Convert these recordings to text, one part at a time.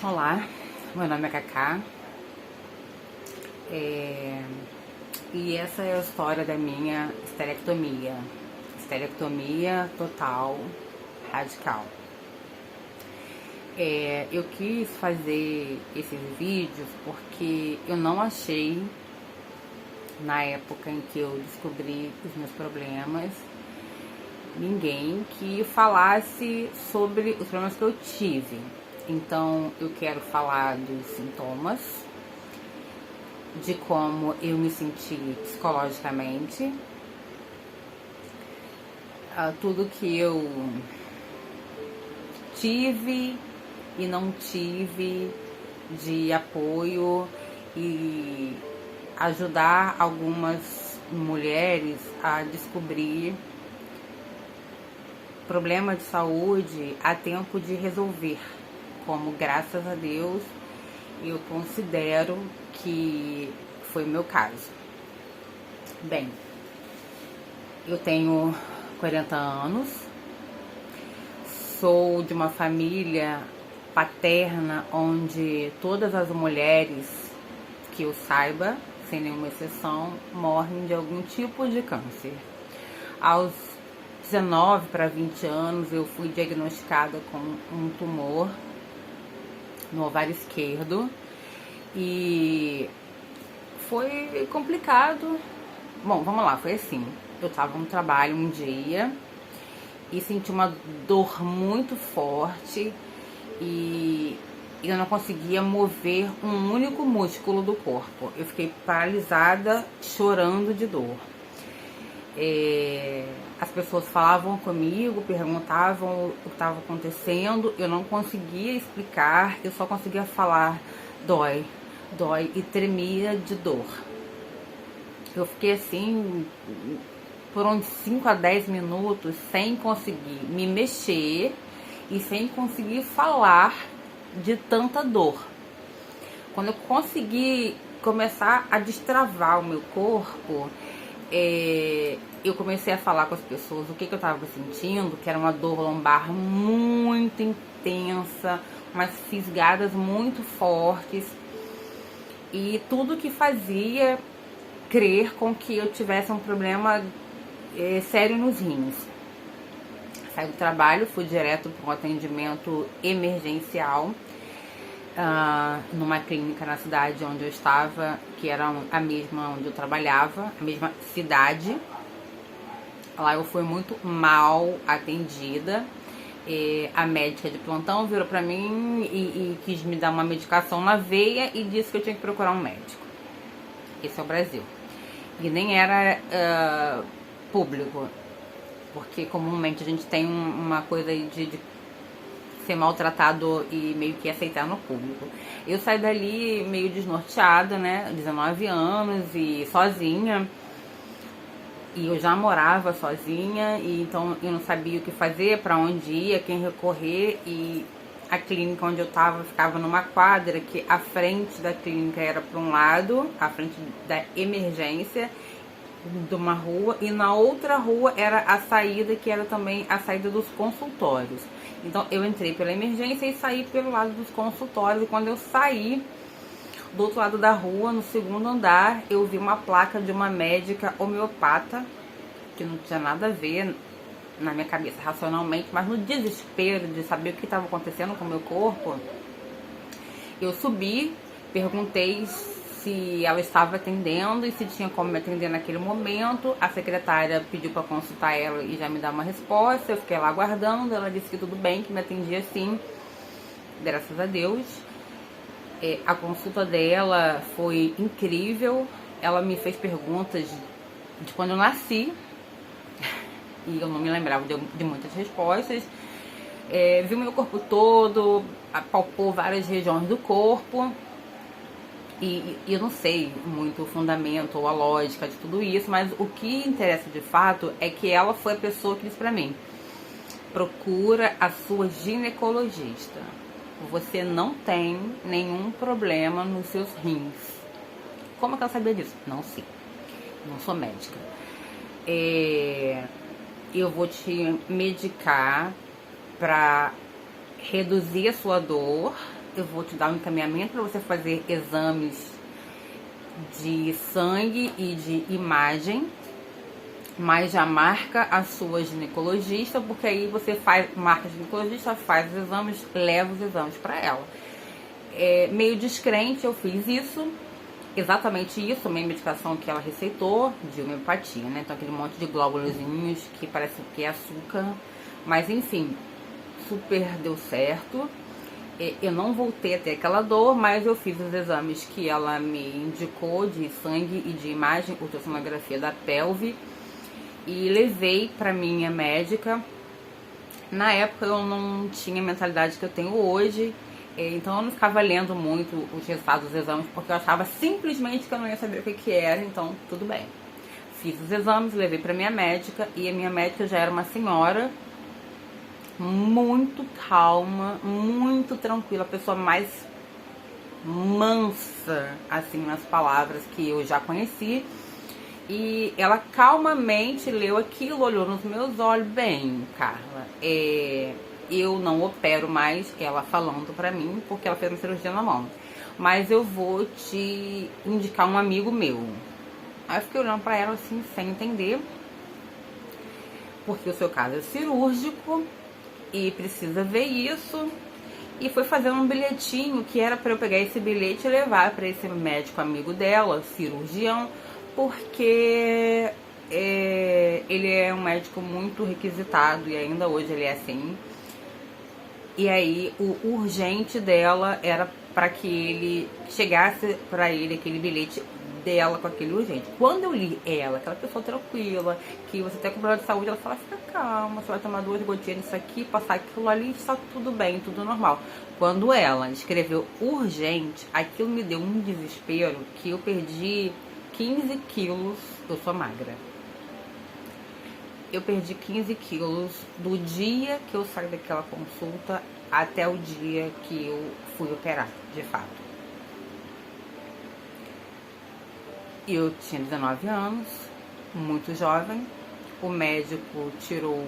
Olá, meu nome é Cacá e essa é a história da minha esterectomia. Esterectomia total, radical. Eu quis fazer esses vídeos porque eu não achei, na época em que eu descobri os meus problemas, ninguém que falasse sobre os problemas que eu tive. Então eu quero falar dos sintomas, de como eu me senti psicologicamente, tudo que eu tive e não tive de apoio e ajudar algumas mulheres a descobrir problema de saúde a tempo de resolver, como graças a Deus eu considero que foi o meu caso. Bem, eu tenho 40 anos, sou de uma família paterna onde todas as mulheres que eu saiba, sem nenhuma exceção, morrem de algum tipo de câncer. Aos 19 para 20 anos eu fui diagnosticada com um tumor no ovário esquerdo e foi complicado. Bom, vamos lá, foi assim. Eu estava no trabalho um dia e senti uma dor muito forte e eu não conseguia mover um único músculo do corpo. Eu fiquei paralisada, chorando de dor. As pessoas falavam comigo, perguntavam o que estava acontecendo, eu não conseguia explicar, eu só conseguia falar dói, dói, e tremia de dor. Eu fiquei assim por uns 5 a 10 minutos sem conseguir me mexer e sem conseguir falar de tanta dor. Quando eu consegui começar a destravar o meu corpo, eu comecei a falar com as pessoas o que eu estava sentindo, que era uma dor lombar muito intensa, umas fisgadas muito fortes e tudo que fazia crer com que eu tivesse um problema sério nos rins. Saí do trabalho, fui direto para um atendimento emergencial numa clínica na cidade onde eu estava, que era a mesma onde eu trabalhava, a mesma cidade. Lá eu fui muito mal atendida. A médica de plantão virou pra mim e quis me dar uma medicação na veia e disse que eu tinha que procurar um médico. Esse é o Brasil. E nem era público, porque comumente a gente tem uma coisa de ser maltratado e meio que aceitar no público. Eu saí dali meio desnorteada, né, 19 anos e sozinha, e eu já morava sozinha, e então eu não sabia o que fazer, para onde ir, a quem recorrer, e a clínica onde eu estava ficava numa quadra que a frente da clínica era para um lado, a frente da emergência, de uma rua, e na outra rua era a saída, que era também a saída dos consultórios. Então eu entrei pela emergência e saí pelo lado dos consultórios, e quando eu saí do outro lado da rua, no segundo andar, eu vi uma placa de uma médica homeopata, que não tinha nada a ver na minha cabeça racionalmente, mas no desespero de saber o que estava acontecendo com o meu corpo, eu subi, perguntei se ela estava atendendo e se tinha como me atender naquele momento. A secretária pediu para consultar ela e já me dar uma resposta. Eu fiquei lá aguardando, ela disse que tudo bem, que me atendia sim, graças a Deus. A consulta dela foi incrível. Ela me fez perguntas de quando eu nasci e eu não me lembrava de muitas respostas. Viu meu corpo todo, apalpou várias regiões do corpo. E eu não sei muito o fundamento ou a lógica de tudo isso, mas o que interessa de fato é que ela foi a pessoa que disse pra mim: procura a sua ginecologista. Você não tem nenhum problema nos seus rins. Como é que ela sabia disso? Não sei. Não sou médica. Eu vou te medicar pra reduzir a sua dor eu vou te dar um encaminhamento para você fazer exames de sangue e de imagem, mas já marca a sua ginecologista, porque aí você marca a ginecologista, faz os exames, leva os exames para ela. Meio descrente, eu fiz isso, exatamente isso, a minha medicação que ela receitou, de homeopatia, né? Então aquele monte de glóbulozinhos que parece que é açúcar, mas enfim, super deu certo. Eu não voltei a ter aquela dor, mas eu fiz os exames que ela me indicou de sangue e de imagem, ultrassonografia da pelve, e levei para minha médica. Na época eu não tinha a mentalidade que eu tenho hoje, então eu não ficava lendo muito os resultados dos exames, porque eu achava simplesmente que eu não ia saber o que era, então tudo bem. Fiz os exames, levei para minha médica, e a minha médica já era uma senhora, muito calma, muito tranquila, a pessoa mais mansa, assim, nas palavras que eu já conheci. E ela calmamente leu aquilo, olhou nos meus olhos, bem, Carla, eu não opero mais, ela falando pra mim, porque ela fez uma cirurgia na mão, mas eu vou te indicar um amigo meu. Aí eu fiquei olhando pra ela assim, sem entender, porque o seu caso é cirúrgico e precisa ver isso. E foi fazendo um bilhetinho que era para eu pegar esse bilhete e levar para esse médico amigo dela, cirurgião, porque ele é um médico muito requisitado e ainda hoje ele é assim. E aí o urgente dela era para que ele chegasse para ele aquele bilhete dela com aquele urgente. Quando eu li ela, aquela pessoa tranquila, que você tem com problema de saúde, ela fala, fica calma, você vai tomar 2 gotinhas disso aqui, passar aquilo ali, está tudo bem, tudo normal. Quando ela escreveu urgente, aquilo me deu um desespero que eu perdi 15 quilos, eu sou magra. Eu perdi 15 quilos do dia que eu saí daquela consulta até o dia que eu fui operar, de fato. Eu tinha 19 anos, muito jovem. O médico tirou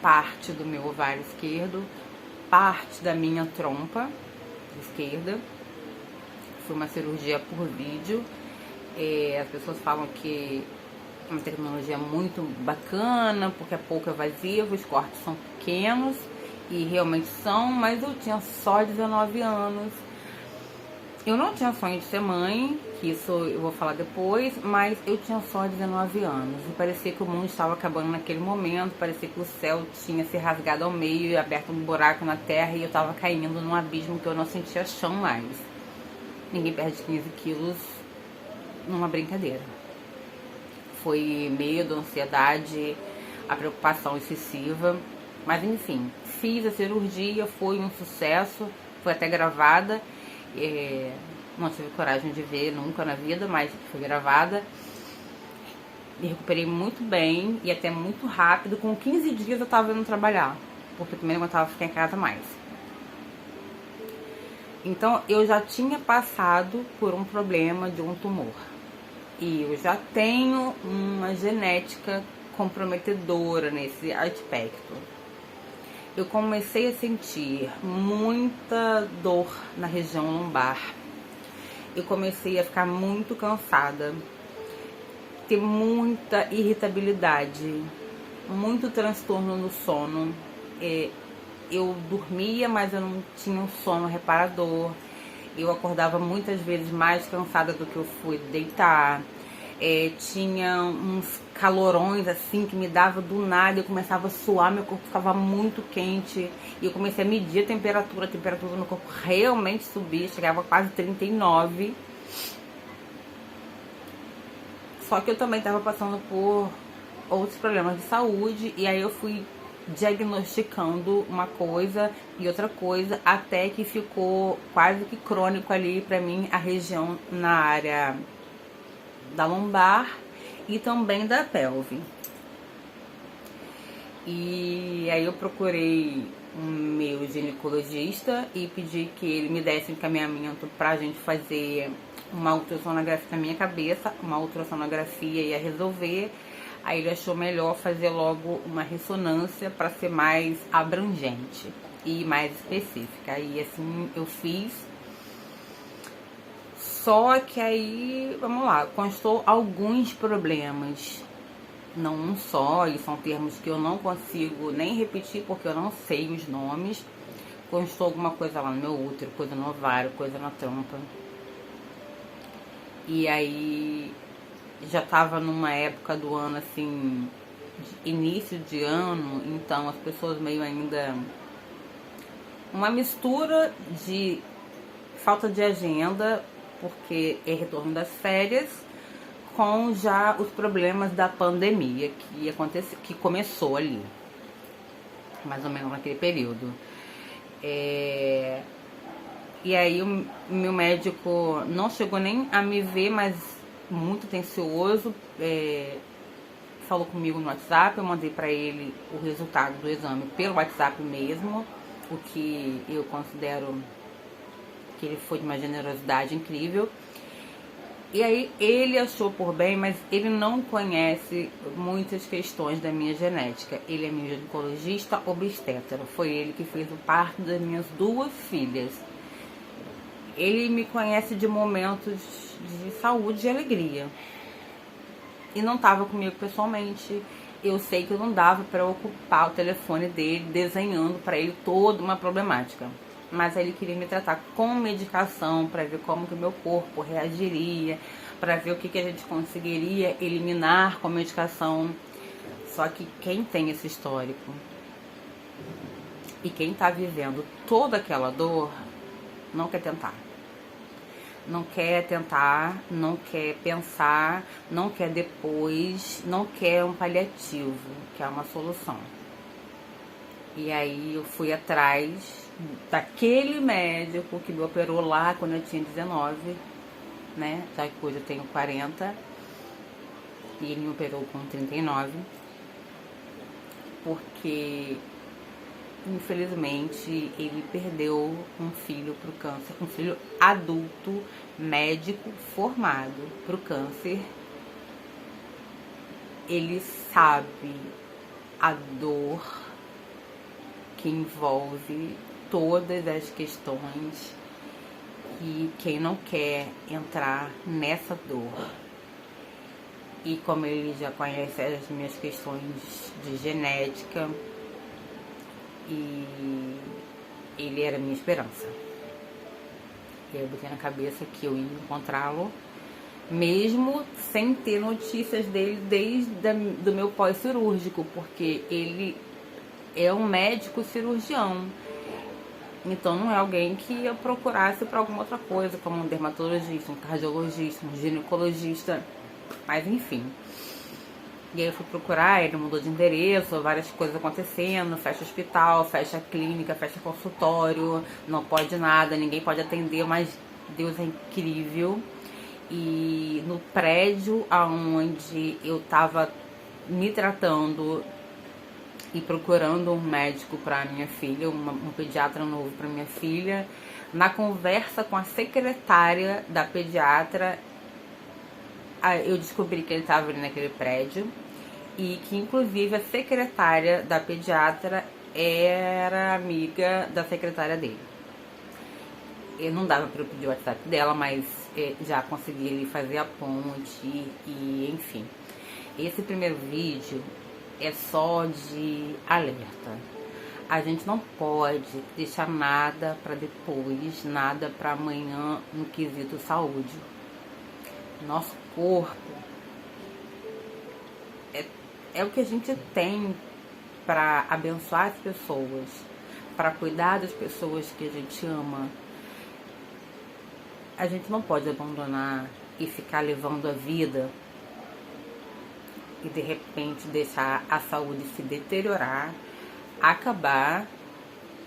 parte do meu ovário esquerdo, parte da minha trompa esquerda. Foi uma cirurgia por vídeo. As pessoas falam que é uma tecnologia muito bacana, porque é pouco invasivo, os cortes são pequenos, e realmente são, mas eu tinha só 19 anos. Eu não tinha sonho de ser mãe, que isso eu vou falar depois, mas eu tinha só 19 anos. E parecia que o mundo estava acabando naquele momento, parecia que o céu tinha se rasgado ao meio e aberto um buraco na terra, e eu estava caindo num abismo que eu não sentia chão mais. Ninguém perde 15 quilos numa brincadeira. Foi medo, ansiedade, a preocupação excessiva, mas enfim, fiz a cirurgia, foi um sucesso, foi até gravada. Não tive coragem de ver nunca na vida, mas foi gravada. Me recuperei muito bem e até muito rápido. Com 15 dias eu tava indo trabalhar, porque também não aguentava ficar em casa mais. Então eu já tinha passado por um problema de um tumor, e eu já tenho uma genética comprometedora nesse aspecto. Eu comecei a sentir muita dor na região lombar. Eu comecei a ficar muito cansada, ter muita irritabilidade, muito transtorno no sono. Eu dormia, mas eu não tinha um sono reparador. Eu acordava muitas vezes mais cansada do que eu fui deitar. Tinha uns calorões assim que me dava do nada, eu começava a suar, meu corpo ficava muito quente, e eu comecei a medir a temperatura do meu corpo realmente subia, chegava a quase 39. Só que eu também estava passando por outros problemas de saúde, e aí eu fui diagnosticando uma coisa e outra coisa, até que ficou quase que crônico ali pra mim a região na área da lombar e também da pelve. E aí eu procurei um meu ginecologista e pedi que ele me desse um encaminhamento pra gente fazer uma ultrassonografia na minha cabeça. Uma ultrassonografia ia resolver. Aí ele achou melhor fazer logo uma ressonância para ser mais abrangente. e mais específica. Aí assim eu fiz. Só que aí, vamos lá, constou alguns problemas. Não um só, e são termos que eu não consigo nem repetir porque eu não sei os nomes. Constou alguma coisa lá no meu útero, coisa no ovário, coisa na trompa. E aí já tava numa época do ano assim, início de ano, então as pessoas meio ainda uma mistura de falta de agenda, porque é retorno das férias, com já os problemas da pandemia que começou ali, mais ou menos naquele período. E aí o meu médico não chegou nem a me ver, mas muito atencioso, falou comigo no WhatsApp, eu mandei para ele o resultado do exame pelo WhatsApp mesmo, o que eu considero que ele foi de uma generosidade incrível. E aí ele achou por bem, mas ele não conhece muitas questões da minha genética. Ele é meu ginecologista obstetra, foi ele que fez o parto das minhas 2 filhas. Ele me conhece de momentos de saúde e alegria. E não estava comigo pessoalmente. Eu sei que não dava para ocupar o telefone dele desenhando para ele toda uma problemática. Mas ele queria me tratar com medicação para ver como que o meu corpo reagiria, para ver o que a gente conseguiria eliminar com medicação. Só que quem tem esse histórico e quem está vivendo toda aquela dor não quer tentar. Não quer tentar, não quer pensar, não quer depois, não quer um paliativo, que é uma solução. E aí eu fui atrás daquele médico que me operou lá quando eu tinha 19, né? Já que hoje eu tenho 40 e ele me operou com 39, porque infelizmente ele perdeu um filho pro câncer, um filho adulto, médico formado pro câncer. Ele sabe a dor que envolve todas as questões e quem não quer entrar nessa dor. E como ele já conhece as minhas questões de genética, e ele era a minha esperança. E eu botei na cabeça que eu ia encontrá-lo, mesmo sem ter notícias dele desde do meu pós-cirúrgico, porque ele é um médico cirurgião. Então não é alguém que eu procurasse para alguma outra coisa, como um dermatologista, um cardiologista, um ginecologista, mas enfim. E aí eu fui procurar, ele mudou de endereço, várias coisas acontecendo, fecha hospital, fecha clínica, fecha consultório, não pode nada, ninguém pode atender, mas Deus é incrível. E no prédio aonde eu tava me tratando e procurando um médico para minha filha, um pediatra novo para minha filha, na conversa com a secretária da pediatra, eu descobri que ele estava ali naquele prédio e que inclusive a secretária da pediatra era amiga da secretária dele. Eu não dava para eu pedir o WhatsApp dela, mas já consegui ali fazer a ponte e enfim. Esse primeiro vídeo é só de alerta. A gente não pode deixar nada para depois, nada para amanhã no quesito saúde. Nosso corpo é o que a gente tem para abençoar as pessoas, para cuidar das pessoas que a gente ama. A gente não pode abandonar e ficar levando a vida e de repente deixar a saúde se deteriorar, acabar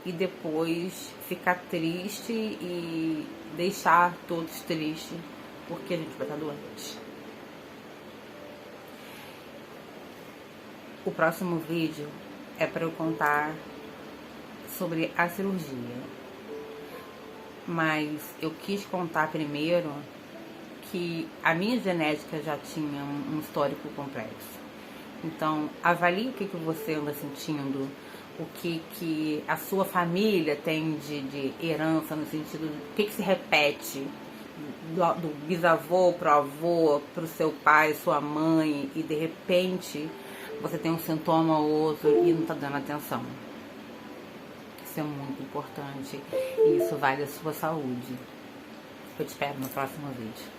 e depois ficar triste e deixar todos tristes porque a gente vai estar doente. O próximo vídeo é para eu contar sobre a cirurgia, mas eu quis contar primeiro que a minha genética já tinha um histórico complexo. Então, avalie o que você anda sentindo, o que a sua família tem de herança, no sentido do que se repete do bisavô pro avô, pro seu pai, sua mãe, e de repente você tem um sintoma ou outro e não tá dando atenção. Isso é muito importante e isso vale a sua saúde. Eu te espero no próximo vídeo.